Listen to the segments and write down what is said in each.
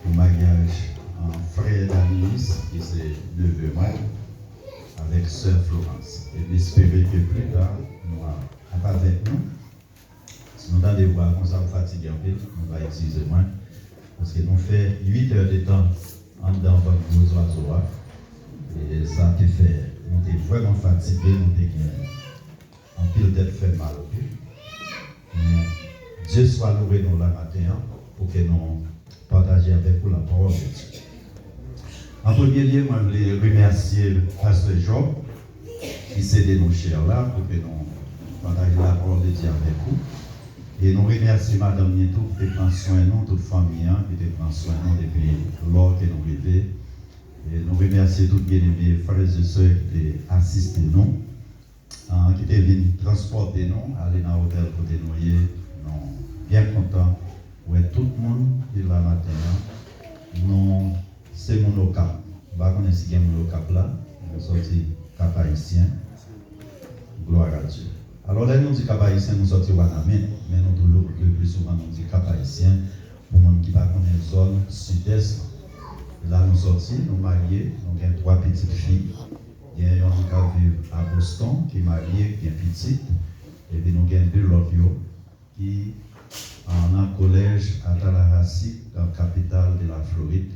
au mariage en frère d'Anis, qui c'est neveu moi, avec sœur Florence. Et j'espérais que plus tard, nous sommes avec nous. Si nous avons des voix comme ça, fatigués un peu, nous allons utiliser moins. Parce que nous faisons 8 heures de temps en dedans votre gros oiseau. Et ça te fait, nous sommes vraiment fatigués, nous sommes en pile tête fait mal. Mais Dieu soit loué nous la matin pour que nous partagions avec vous la parole de Dieu. En premier lieu, je voulais remercier Pasteur Job qui s'est aidé nos chers là pour que nous partagions la parole de Dieu avec vous. Et nous remercions Madame Nieto qui prend soin de nous, toute famille qui prend soin de nous depuis lors que nous vivons. Et nous remercions tous les bien-aimés frères et sœurs qui ont assisté nous, qui étaient venus transporter nous, aller dans l'hôtel pour nous noyer. Nous sommes bien contents pour tout le monde qui est là matin. Nous, c'est mon cap. Je ne sais pas si c'est mon cap là. Nous sommes cap haïtien. Gloire à Dieu. Alors là, nous disons cap haïtien, nous sortons Wanamé, mais nous toujours le plus souvent nous disons cap haïtien pour les gens qui ne connaissent pas la zone sud-est. Là, nous sortis, nous mariés, nous avons 3 petites filles. Il y a un qui vit à Boston, qui est marié, qui est petite. Et puis nous avons 2 autres qui sont en collège à Tallahassee, dans la capitale de la Floride.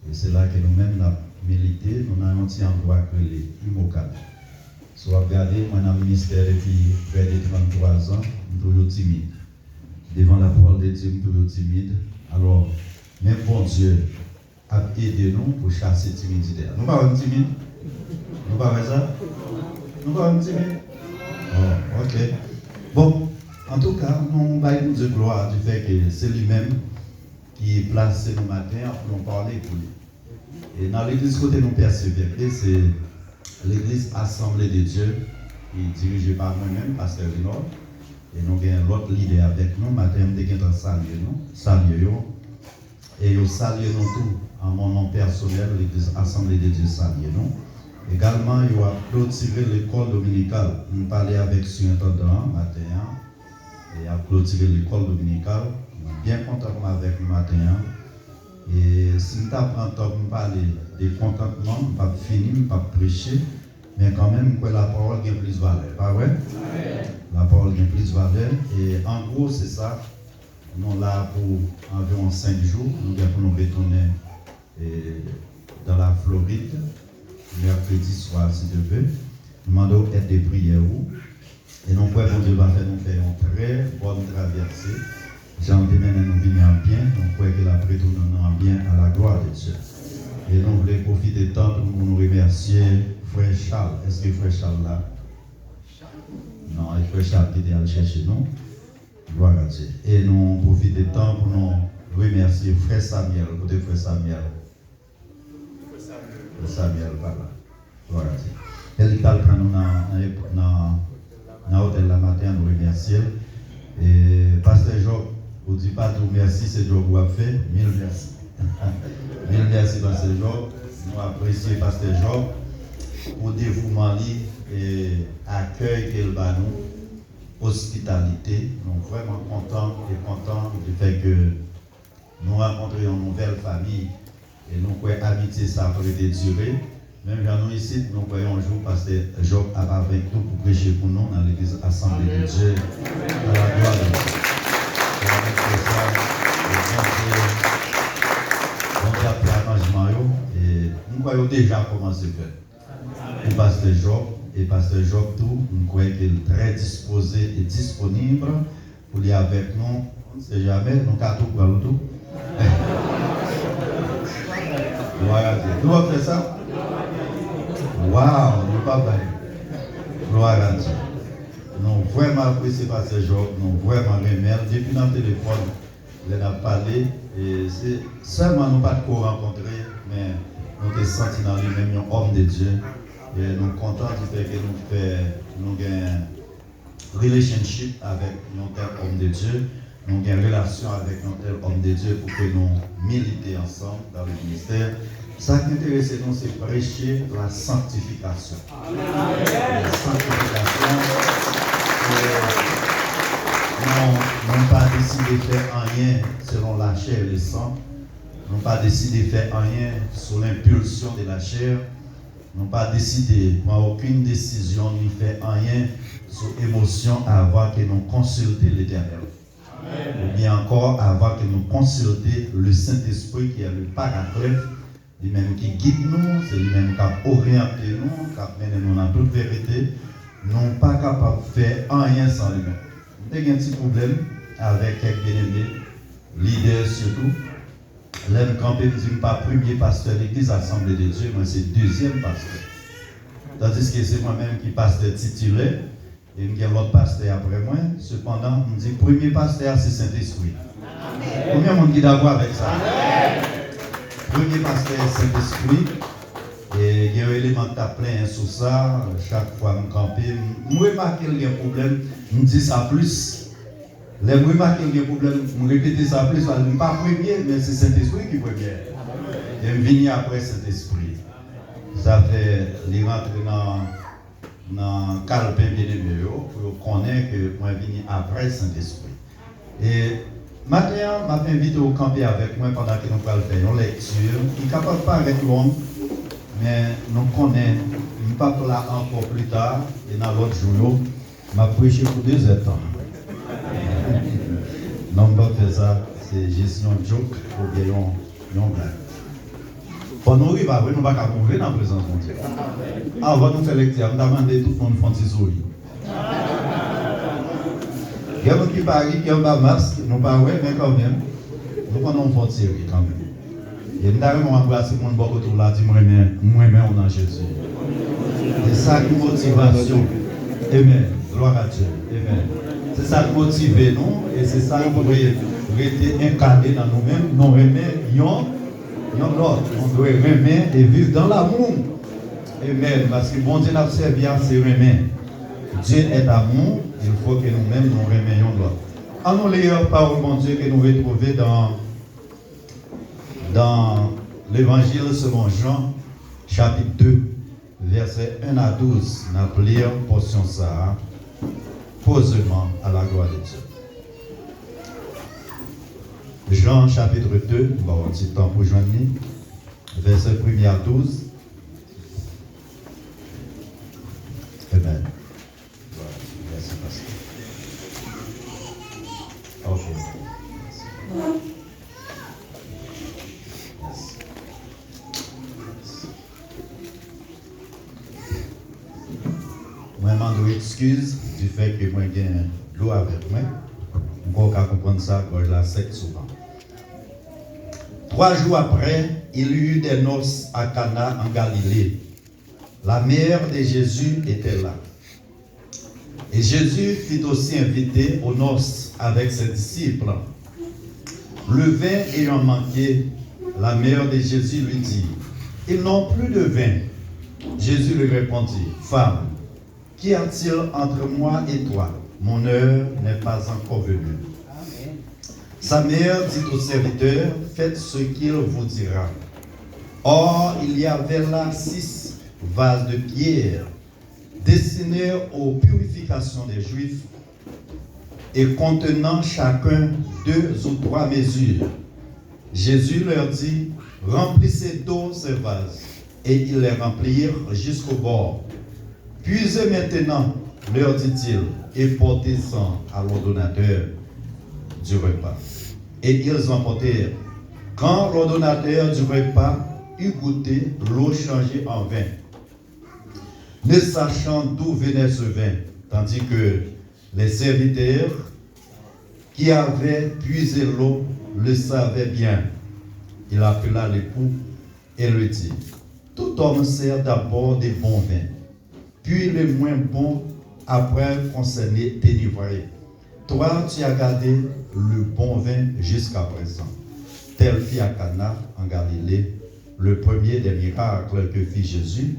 Et c'est là que nous-mêmes avons milité, nous avons un petit endroit que les Imocan. Si vous regardez, moi, dans le ministère depuis près de 33 ans, je suis toujours timide. Devant la parole de Dieu, je suis toujours timide. Alors, même bon Dieu a aidé nous pour chasser la timidité. Nous ne sommes pas timides? Nous ne sommes pas ça? Nous ne sommes pas timides? Oh, ok. Bon, en tout cas, nous avons Dieu gloire du fait que c'est lui-même qui est placé nos matins pour nous parler pour lui. Et dans l'église côté nous persévérer, c'est l'église Assemblée de Dieu, qui est dirigée par moi-même, Pasteur Vinod. Et nous avons l'autre leader avec nous. Matin, nous avons salué nous. Et nous saluons nous tous en mon nom personnel, l'église Assemblée de Dieu salue nous. Également, il a clôturé l'école dominicale. Nous parlons avec le surintendant matin. Et a clôturé l'école dominicale. Bien content avec le matin. Et si nous avons temps de parler de contentement, nous ne pouvons pas finir, nous ne pouvons pas prêcher, mais quand même, la parole a plus de valeur. Pas vrai? La parole a plus de valeur. Et en gros, c'est ça. Nous sommes là pour environ 5 jours. Nous allons nous retourner dans la Floride, mercredi soir, si Dieu veut. Nous demandons être des prières. Et nous pouvons Dieu va faire nous faire une très bonne traversée. Jean demain nous venons en bien, nous pouvons que la retourner en bien à la gloire de Dieu. Et nous voulons profiter de temps pour nous remercier Frère Charles. Est-ce que Frère Charles là? Non, il Frère Charles qui est allé chercher nous. Gloire à Dieu. Et nous profitons de temps pour nous remercier Frère Samuel. Côté Frère Samuel. Frère Samuel, voilà. Gloire à Dieu. Elle est allée prendre nous dans l'hôtel la matin, nous remercier. Et Pasteur Job, vous ne dites pas tout merci, c'est Job vous a fait. Mille merci. Mille merci, Pasteur Job. Nous apprécions Pasteur Job pour le dévouement et l'accueil qu'il va nous, hospitalité. Nous sommes vraiment contents du fait que nous rencontrons une nouvelle famille et nous croyons amitié ça peut durer. Même nous ici, nous croyons un jour parce que Job a avec nous pour prêcher pour nous dans l'église Assemblée de Dieu. À la gloire de Dieu. Donc, après l'arrangement, et nous croyons déjà commencé à faire. Pour Pasteur Job, et Pasteur Job tout, nous croyons qu'il est très disposé et disponible pour aller avec nous. On ne sait jamais, nous avons tout pour tout. Gloire à Dieu. Nous allons faire ça? Waouh, nous pas bien. Gloire à Dieu. Nous vraiment apprécié par ce jour, nous vraiment remercié. Depuis dans le téléphone, nous avons parlé. Et c'est seulement nous pas de rencontrer, mais nous avons senti dans lui-même un homme de Dieu. Et nous sommes contents du fait que nous avons une relationship avec un tel homme de Dieu. Nous avons une relation avec un tel homme de Dieu pour que nous militions ensemble dans le ministère. Ça qui intéresse nous, c'est prêcher la sanctification. La sanctification, nous n'avons pas décidé de faire rien selon la chair et le sang. Nous n'avons pas décidé de faire rien sous l'impulsion de la chair. Nous n'avons pas décidé de prendre aucune décision, ni faire rien sous émotion avant que nous consultions l'Éternel. Ou bien encore avant que nous consultions le Saint-Esprit qui est le Paraclet, lui-même qui guide nous, c'est lui-même qui a orienté nous, qui a mené nous dans toute vérité. Nous ne sommes pas capables de faire rien sans lui-même. Nous avons un petit problème avec quelques bien-aimés, leaders surtout. L'aime campé, je ne suis pas premier pasteur de l'église Assemblée de Dieu, moi c'est deuxième pasteur. Tandis que c'est moi-même qui pasteur titulaire, et il y a l'autre pasteur après moi. Cependant, on dit premier pasteur c'est Saint-Esprit. Combien de monde qui est d'accord avec ça? Premier pasteur Saint-Esprit. Et il y a un élément qui est plein sur ça. Chaque fois que je campe, je remarque qu'il y a un problème, je dis ça plus. Les je remarque qu'il y a un problème, je répète ça plus. Je ne suis pas premier, mais c'est Saint-Esprit qui est premier. Et je viens après Saint-Esprit. Ça fait les rentrer dans le calepin bien-aimé pour connaître que je viens après Saint-Esprit. Et maintenant, je m'invite au camper avec moi pendant que nous allons faire une lecture. Il ne capable pas avec l'homme. Mais nous connaissons, nous parlons là encore plus tard, et dans l'autre jour, je vais prêcher pour 2 heures de temps. Non, on va faire ça, c'est gestion joke pour bien une blague. Pour nous arriver, nous ne pouvons pas mourir dans la présence de Dieu. Avant de nous faire lecture, nous demandons tout le monde de faire des souris. Il y a des gens qui parient, qui ont un masque, nous ne pouvons pas, mais quand même, nous prenons une faute série quand même. Et nous avons embrassé mon bon autour là, dit moi-même, on a Jésus. C'est ça qui motivation. Amen. Gloire à Dieu. Amen. C'est ça qui motive nous, et c'est ça qui nous rester incarné dans nous-mêmes. Nous remettons l'autre. On doit remettre et vivre dans l'amour. Amen. Parce que bon Dieu n'a pas servi à se remettre. Dieu est amour, il faut que nous-mêmes nous remettions l'autre. En nous lisant parole, mon Dieu, que nous retrouvons dans l'évangile selon Jean, chapitre 2, versets 1 à 12. Nous allons lire portion ça, posément à la gloire de Dieu. Jean, chapitre 2, nous avons un petit temps pour joindre, versets 1 à 12. Amen. Merci, pasteur. Ok. Moi, je m'en excuse du fait que moi, j'ai l'eau avec moi. On peut comprendre ça quand je la sec souvent. 3 jours après, il y eut des noces à Cana en Galilée. La mère de Jésus était là. Et Jésus fut aussi invité aux noces avec ses disciples. Le vin ayant manqué, la mère de Jésus lui dit, « Ils n'ont plus de vin. » Jésus lui répondit, « Femme, qu'y a-t-il entre moi et toi? Mon heure n'est pas encore venue. » Sa mère dit au serviteur, « Faites ce qu'il vous dira. » Or, il y avait là 6 vases de pierre destinés aux purifications des Juifs et contenant chacun 2 ou 3 mesures. Jésus leur dit, « Remplissez d'eau ces vases. » Et ils les remplirent jusqu'au bord. « Puisez maintenant, leur dit-il, et portez-en à l'ordonnateur du repas. » Et ils emportèrent. Quand l'ordonnateur du repas eut goûté l'eau changée en vin, ne sachant d'où venait ce vin, tandis que les serviteurs qui avaient puisé l'eau le savaient bien, il appela l'époux et lui dit, « Tout homme sert d'abord des bons vins, puis les moins bons après qu'on s'est délivré. Toi, tu as gardé le bon vin jusqu'à présent. » Tel fit à Cana en Galilée le premier des miracles que fit Jésus.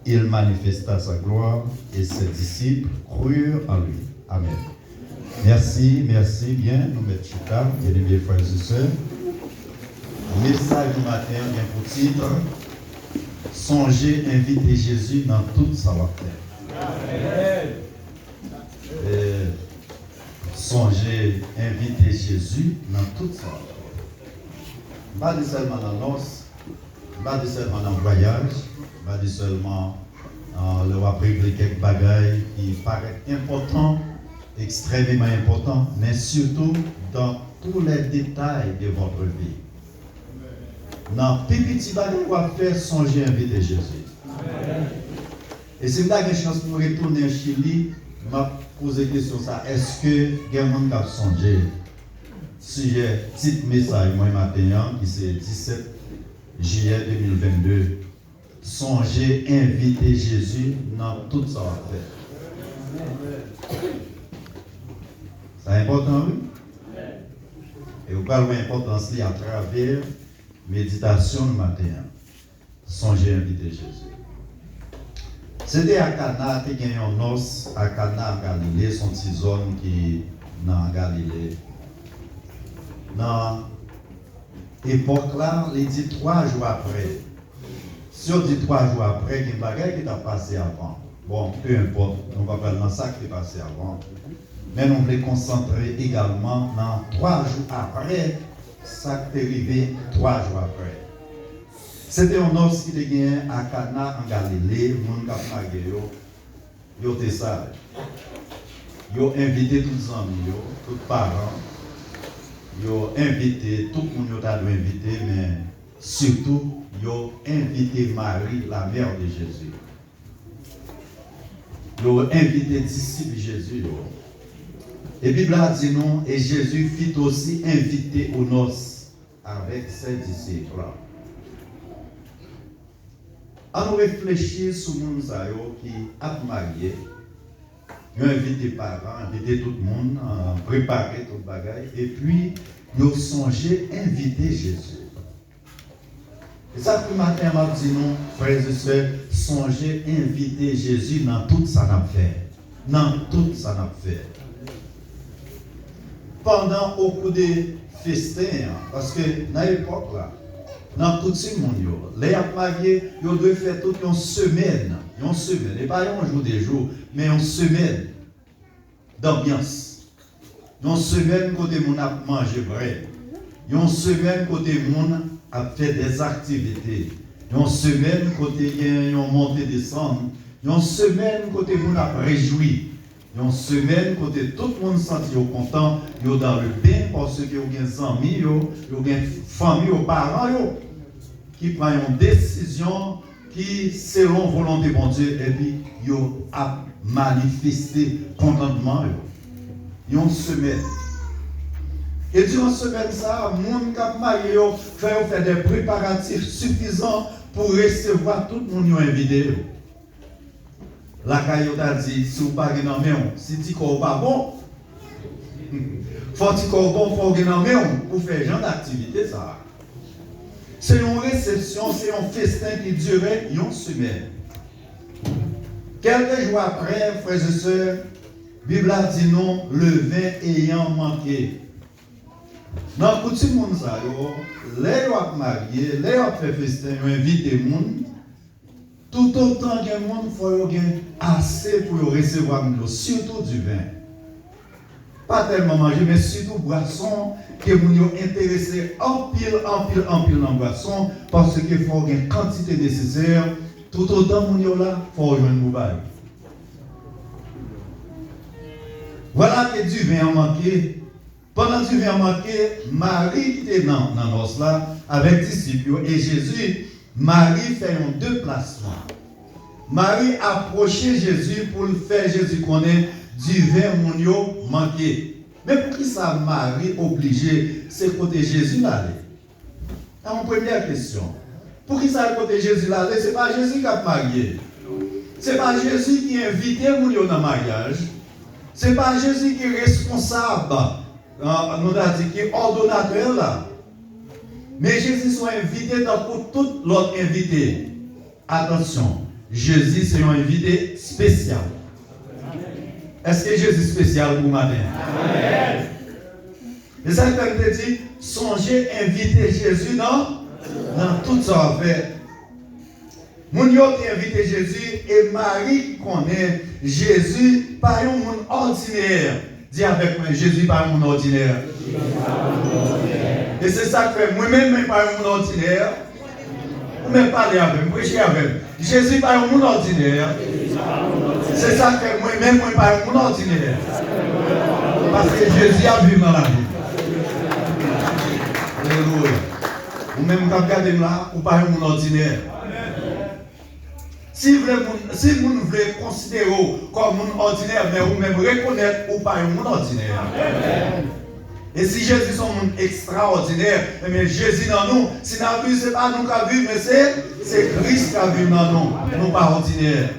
Il manifesta sa gloire et ses disciples crurent en lui. Amen. Merci, merci bien. Nous mettons chita, bien-aimés frères et sœurs. Message du matin, bien pour titre. Songez, inviter Jésus dans toute sa terre. Songez, inviter Jésus dans toute sa terre. pas seulement dans l'os, pas seulement dans le voyage, pas seulement le rappeler quelques bagailles qui paraissent importants, extrêmement importants, mais surtout dans tous les détails de votre vie. Dans les petits bagailles qu'on va faire, songer à inviter Jésus. Et si vous avez une chance pour retourner au Chili, je vais poser la question ça. Est-ce que quelqu'un a songé? Si j'ai un petit message, moi, matin, qui c'est 17 juillet 2022, songez inviter Jésus dans tout ça à faire. C'est important, oui? Et vous parlez de l'importance à travers méditation le matin. Songez inviter Jésus. C'était à Cana, il y a un os à Cana, en Galilée, son petit zone qui est dans Galilée. Dans l'époque là, il dit 3 jours après. Si on dit 3 jours après, il y a une bagaille qui a passé avant. Bon, peu importe, on va parler de ça qui est passé avant. Mais on voulait concentrer également dans 3 jours après, ça qui est arrivé 3 jours après. C'était un os qui était gagné à Cana en Galilée, le monde qui a marié, ils étaient sages. Ils ont invité tous les amis, tous les parents. Ils ont invité, tout le monde a dû inviter, mais surtout, ils ont invité Marie, la mère de Jésus. Ils ont invité les disciples de Jésus. Et la Bible a dit non, et Jésus fit aussi inviter aux noces avec ses disciples. À nous réfléchir sur le monde qui a marié, ils ont invité les parents, invité tout le monde, préparé tout le bagage, et puis ils ont songé inviter Jésus. Et ça, le matin, m'a dit non, frères et sœurs, songez inviter Jésus dans tout ça n'a fait. Dans tout ça n'a fait. Pendant beaucoup de festins, parce que dans l'époque là, dans tout ce monde, les mariés, ils doivent faire toute une semaine, et pas un jour des jours, mais une semaine d'ambiance. Une semaine côté mon a mangé vrai. Une semaine côté mon a fait des activités. Une semaine côté ils ont monté descendre. Une semaine côté mon a réjoui. Une semaine côté tout le monde senti content, yo dans le bain parce que yo gen amis, yo gen famille, yo parents qui prennent une décision qui selon volonté de Dieu et puis yo a manifesté contentement yo. Une semaine. Et durant cette semaine ça, moun k'ap marié yo fait des préparatifs suffisants pour recevoir tout le monde yo invité. La caillou t'a dit, si vous pas dans main, si tu corps pas bon, faut que corps bon, faut que dans main pour faire genre d'activité ça. C'est une réception, c'est un festin qui durait une semaine. Quelques jours après, frères et sœurs, la Bible a dit non, le vin ayant manqué. Dans tout le monde, les gens mariés, les gens fait festin, ils invitent les gens. Tout autant que le monde, il faut assez pour recevoir, surtout du vin. Pas tellement manger, mais surtout boisson, que vous êtes intéressé en pile dans boisson, parce qu'il faut une quantité nécessaire. Tout autant que vous là, il faut rejoindre une mobile. Voilà que du vin a manqué. Pendant que du vin a manqué, Marie qui était dans l'os là, avec les disciples, et Jésus, Marie fait un déplacement. Marie approchait Jésus pour le faire Jésus connaît du vin mounio manqué. Mais pour qui ça Marie obligée, c'est côté Jésus l'aller? C'est mon première question. Pour qui ça côté Jésus l'aller? Ce n'est pas Jésus qui a marié. Ce n'est pas Jésus qui a invité mounio dans le mariage. Ce n'est pas Jésus qui est responsable, nous a dit qui est ordonnateur là. Mais Jésus soit invité dans pour tout l'autre invité. Attention, Jésus c'est un invité spécial. Est-ce que Jésus est spécial pour matin? Amen. Et ça veut dire, songez inviter Jésus dans tout ça fait. Mon yo invité Jésus et Marie connaît Jésus par un monde ordinaire. Dis avec moi, Jésus par un monde ordinaire. Et c'est ça que fait. Moi-même, je ne suis pas un monde ordinaire. Vous me parlez avec moi, prêchez avec moi. Jésus n'est pas un monde ordinaire. C'est ça que moi-même, je ne suis pas un monde ordinaire. Parce que Jésus a vu dans la vie. Alléluia. Vous-même, quand vous regardez là, vous n'êtes pas un monde ordinaire. Si vous voulez considérer comme un monde ordinaire, mais vous-même reconnaître que vous n'êtes pas un monde ordinaire. Et si Jésus est un monde extraordinaire, eh bien Jésus dans nous, si nous avons vu, ce n'est pas nous qui avons vu, mais c'est Christ qui a vu dans nous, nous pas ordinaires.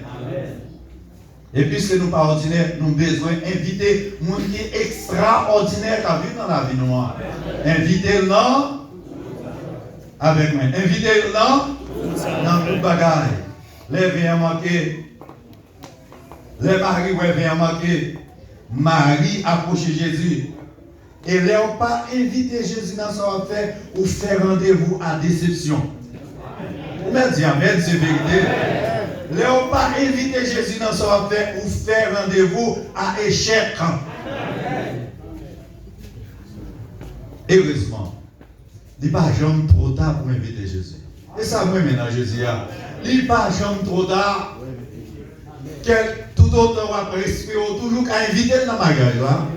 Et puisque nous pas ordinaires, nous avons besoin d'inviter les gens qui est extraordinaire qui a vu dans la vie noire. Invitez-le avec moi. Invitez-le dans toute bagaille. Les viens manquer. Les maris viennent manquer. Marie approche Jésus. Et ils n'ont pas invité Jésus dans son affaire ou faire rendez-vous à déception. Vous m'avez dit amen, c'est vérité. Ils n'ont pas invité Jésus dans son affaire ou faire rendez-vous à échec. Heureusement, il n'est pas jamais trop tard pour inviter Jésus. Et ça, moi, maintenant, Jésus, il n'est pas jamais trop tard. Tout autant après, on toujours qu'à inviter dans le magasin.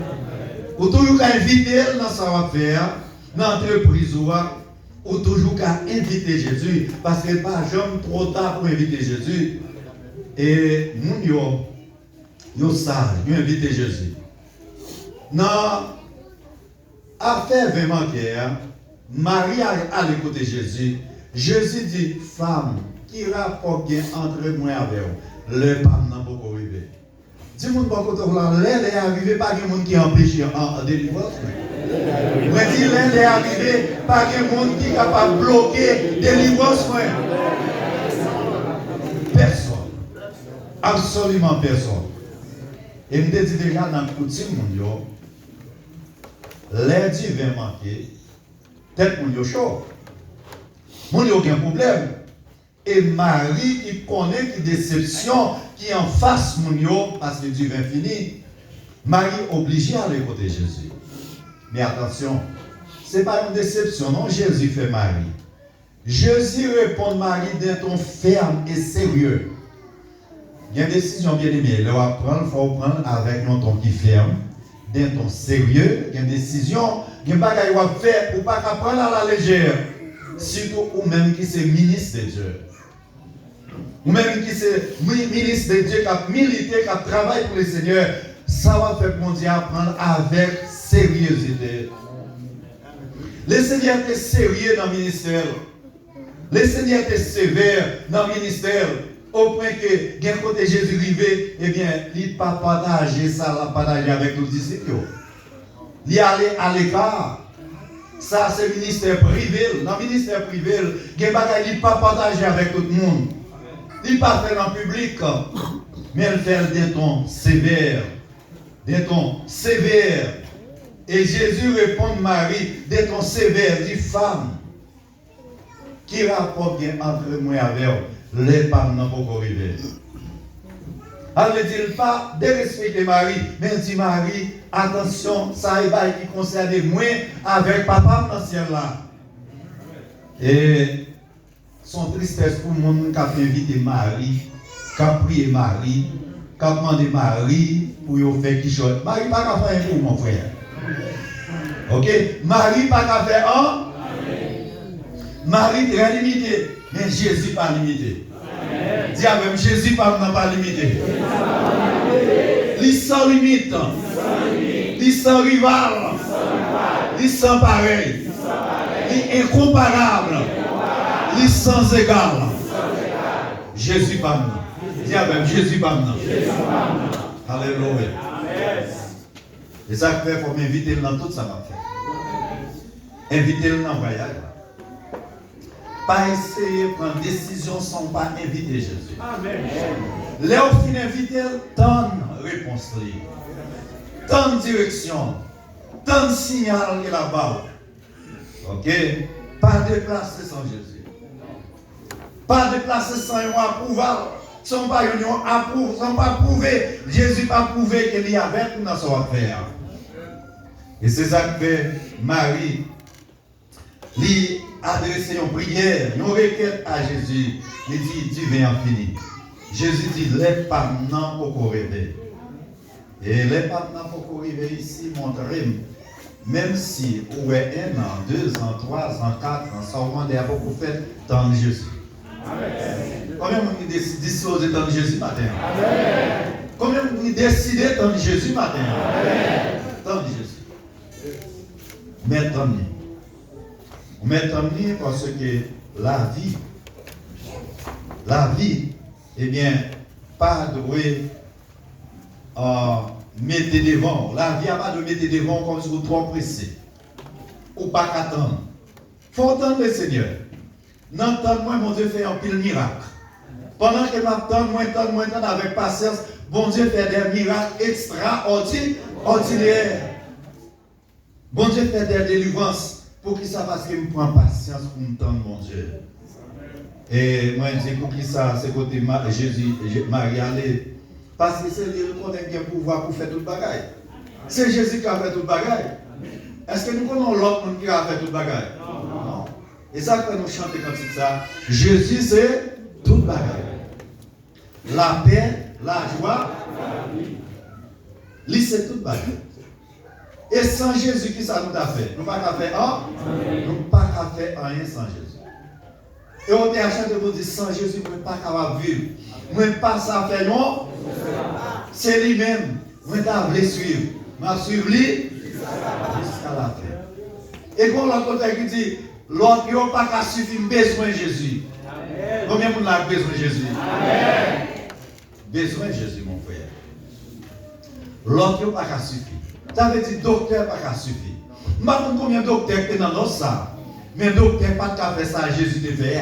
Ou toujours qu'à inviter dans sa affaire, dans l'entreprise, ou toujours qu'à inviter Jésus, parce que pas jamais trop tard pour inviter Jésus. Et nous, yo sage, nous inviter Jésus. Non, affaire vraiment Marie a l'écouter Jésus. Jésus dit, femme, qui rapport bien entre moi et vous, le pas n'a pas arrivé. Dis-moi que l'aile est arrivé, pas de monde qui empêche en délivrance. Mais dis l'aile est arrivé, pas de monde qui est capable de bloquer délivrance. Personne. Absolument personne. Et je me dis déjà dans le coutume, l'air divin manqué, peut-être mon chaud. Mon n'a aucun problème. Et Marie qui connaît qui déception qui en face mon parce que Dieu est fini. Marie obligée à aller côté Jésus. Mais attention, ce n'est pas une déception, non, Jésus fait Marie. Jésus répond Marie d'un ton ferme et sérieux. Il y a une décision bien aimée. Il faut prendre avec un ton qui ferme, d'un ton sérieux. Il y a une décision, il y a une bagaille à faire pour ne pas prendre à la légère. Surtout ou même qui c'est ministre de Dieu. Ou même qui c'est ministre de Dieu qui a milité, qui a travaillé pour le Seigneur. Ça va faire mon Dieu apprendre avec sérieuxité. Le Seigneur est sérieux dans le ministère. Le Seigneur est sévère dans le ministère. Au point que, d'un côté Jésus arrivé, eh bien, il n'a pas partagé ça, il a partagé avec les disciples. Il est allé à l'écart. Ça, c'est le ministère privé. Dans le ministère privé, il n'a pas partagé avec tout le monde. Il n'a pas fait en public, mais il fait d'un ton sévère. D'un ton sévère. Et Jésus répond à Marie d'un ton sévère, dit femme, qui rapporte bien entre moi et vous, les femmes n'ont pas arrivé. Elle ne dit pas de respecter Marie, mais elle dit Marie, attention, ça est qui concerne moi avec papa dans le ciel là. Et son tristesse pour le monde qui a invité Marie, qui a prié Marie, qui a demandé Marie pour faire quelque chose. Marie n'a pas faire un pour mon frère. Ok? Marie n'a pas faire un. Marie est très limitée, mais Jésus pas limité. Dis à même Jésus n'a pas limité. Il sans limite. Il sans rival. Il sans pareil. Il incomparable. Il sans égal. Jésus pas nous. Dis à même Jésus pas nous. Alléluia. Et ça fait pour m'inviter dans tout ça m'a fait. Inviter dans le voyage. Pas essayer de prendre décision sans pas inviter Jésus. Amen. Là, au fin d'inviter, tant de réponses, tant de direction, tant de signal qu'il a bas. Ok? Pas de place sans Jésus. Pas de place sans un approuval. Sans pas prouver. Jésus pas prouvé qu'il y a avec nous dans son affaire. Et c'est ça que fait Marie. il adresse une prière, une requête à Jésus. Il dit, tu viens en fini. Jésus dit, les parents pour rêver. Et les parents pour rêver ici montrent, même si on est 1 an, 2 ans, 3 ans, 4 ans, ça augmente à beaucoup fait dans Jésus. Combien vous décidez dans Jésus matin? Combien vous décidez dans Jésus matin? Dans Jésus. Mais tant mieux. Mais tant mieux parce que la vie, eh bien, pas de mettre devant. La vie n'a pas de mettre devant comme si vous trop pressé. Ou pas qu'attendre. Il faut attendre le Seigneur. N'entends-moi, mon Dieu fait un pile miracle. Pendant que m'attends, moi, avec patience, bon Dieu fait des miracles extraordinaires. Bon Dieu fait des délivrances pour qu'il ça parce qu'il me prend patience pour me tendre, mon Dieu. Et moi, je dis pour qui ça, c'est côté Jésus, Marie allait. Parce que c'est lui qui connaît bien pouvoir pour faire tout le bagaille. C'est Jésus qui a fait tout le bagaille. Est-ce que nous connaissons l'autre monde qui a fait tout le bagaille? Non. Et ça, quand nous chantons comme ça, Jésus, c'est tout le bagaille. La paix, la joie, lui, c'est tout le bagaille. Et sans Jésus, qui ça nous a fait? Nous n'avons pas faire un, nous n'avons pas faire rien sans Jésus. Et on est à chaque fois dire sans Jésus, nous ne sommes pas capables de vivre. Nous ne pas ça faire non. C'est lui-même. Nous ne pouvons pas suivre. Nous allons suivre lui jusqu'à la fin. Et quand l'autre côté qui dit, l'autre n'a pas qu'à suffire, besoin de Jésus. Combien de monde a besoin de Jésus? Besoin de Jésus, mon frère. L'autre n'a pas qu'à suffire. Ça veut dire docteur n'a pas qu'à suffire. Je ne sais pas combien de docteurs qui sont dans notre salle. Mais docteur n'a pas qu'à faire ça, Jésus te fait.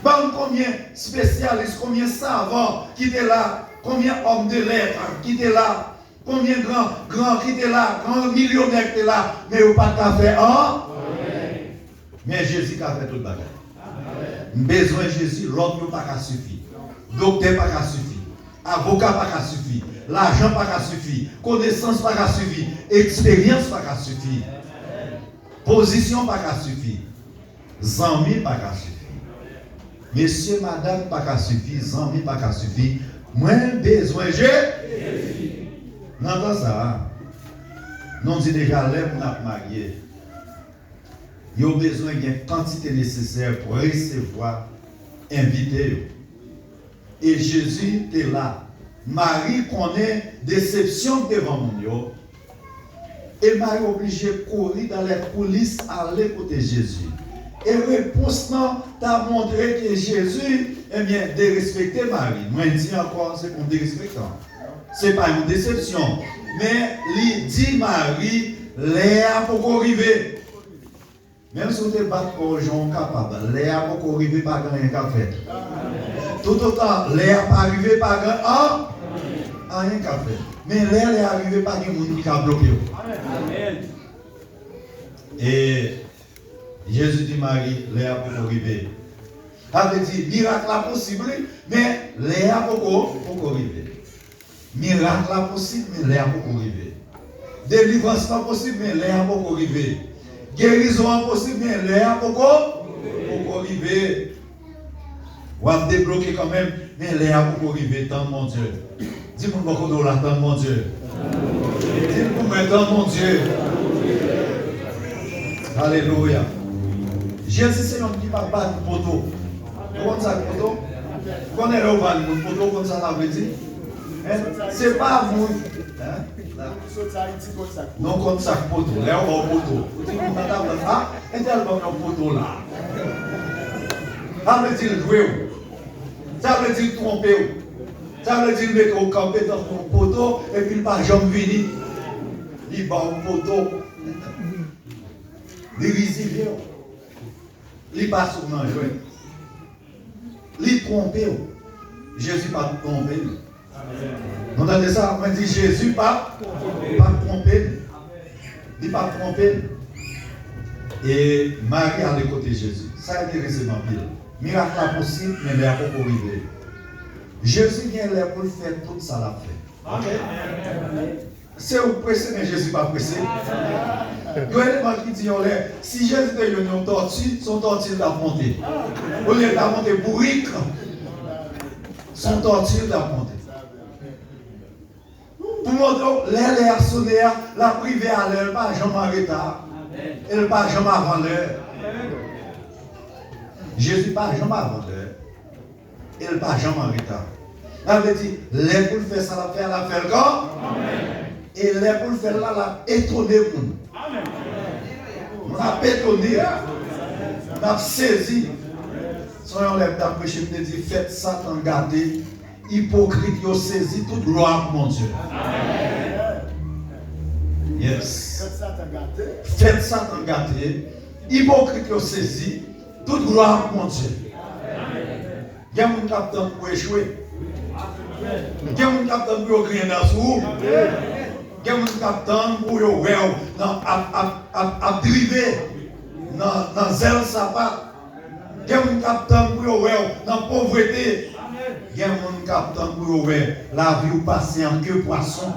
Combien de spécialistes, combien de savants qui étaient là, combien d'hommes de lettres qui étaient là, combien de grands qui étaient là, grands millionnaires qui étaient là, mais ils n'ont pas qu'à faire un. Mais Jésus qui a fait tout le bagage. Besoin de Jésus, l'autre n'a pas qu'à suffire. Docteur n'a pas qu'à suffire. Avocat n'a pas qu'à suffire. L'argent n'a pas qu'à suffire. Connaissance n'a pas qu'à suffire. Expérience n'a pas qu'à suffire. Position n'a pas qu'à suffire. Zami n'a pas qu'à suffire. Monsieur, madame, pas qu'à suffire, zami, pas qu'à suffire. Moi, besoin, j'ai. N'entends ça. Non, dit déjà, là, on a marié. Il y a besoin d'une quantité nécessaire pour recevoir, inviter. Et Jésus était là. Marie connaît déception devant mon Dieu. Et Marie est obligée de courir dans les coulisses à l'écouter Jésus. Et réponse t'a montré que Jésus, eh bien, dérespecté Marie. Moi, je dis encore, c'est qu'on dérespecte. Ce n'est pas une déception. Mais il dit Marie, Léa pour arriver. Même si vous êtes pas aux gens capables, Léa pour arriver, pas rien qu'à faire. Tout autant, Léa pas arrivé, pas rien qu'à faire. Mais Léa est arrivé, pas de monde qui a bloqué. Et Jésus dit Marie, Léa pour arriver. Ça veut dire, miracle là possible, mais Léa pour arriver. Miracle là possible, mais Léa pour arriver. Délivrance là possible, mais Léa pour arriver. Guérison possible, mais Léa pour arriver. On va débloquer quand même, mais Léa pour arriver, tant mon Dieu. Dis-moi beaucoup de là, tant mon Dieu. Dis-moi tant mon Dieu. Alléluia. Jésus, c'est un petit papa de poteau. Vous connaissez ça, poteau? Vous connaissez le poteau, comme ça, ça veut dire? C'est pas vous. Non, comme ça, poteau. Là, on va au poteau. Vous dites, ah, et tel bon poteau là. Ça veut dire jouer. Ça veut dire tromper. Ça veut dire mettre au campé dans ton poteau et puis il pas jamais venir. Il va au poteau. Il résilient. Il passe sur un joint. Il trompe. Jésus pas trompé. Vous entendez ça? On dit Jésus pas trompé. Il pas trompé. Et Marie a le côté Jésus. Ça a intéressé ma pile. Miracle là possible, mais il n'y a pas pour arriver. Jésus vient là pour faire tout ça la fait. Okay? C'est au pressé, mais Jésus pas pressé. Il y a un élément qui dit si Jésus était venu en tortue, son tortue l'a monté. Au lieu de la monter bourrique, son tortue l'a monté. Pour montrer l'air sonné, la privée à l'heure, pas jamais en retard. Elle pas jamais avant l'heure. Jésus pas jamais avant l'heure. Elle pas jamais en retard. Elle veut dire, les pour faire ça, la faire quand? Et les pour faire là, la étonner nous. On a étonné. On a saisi. Soyons les d'après, me dit, faites ça, en garder. Hypocrite, yo saisi toute gloire pour mon Dieu. Yes. Faites ça, en garder. Hypocrite, yo saisi toute gloire pour mon Dieu. Il y a mon capitaine pour échouer. Il y a mon capitaine pour gagner dans ce groupe. Il y a mon capitaine pour driver dans zèle sabbat. Il y a mon capitaine pour dans la pauvreté. Il y a mon capitaine pour la vie ou passer en queue poisson.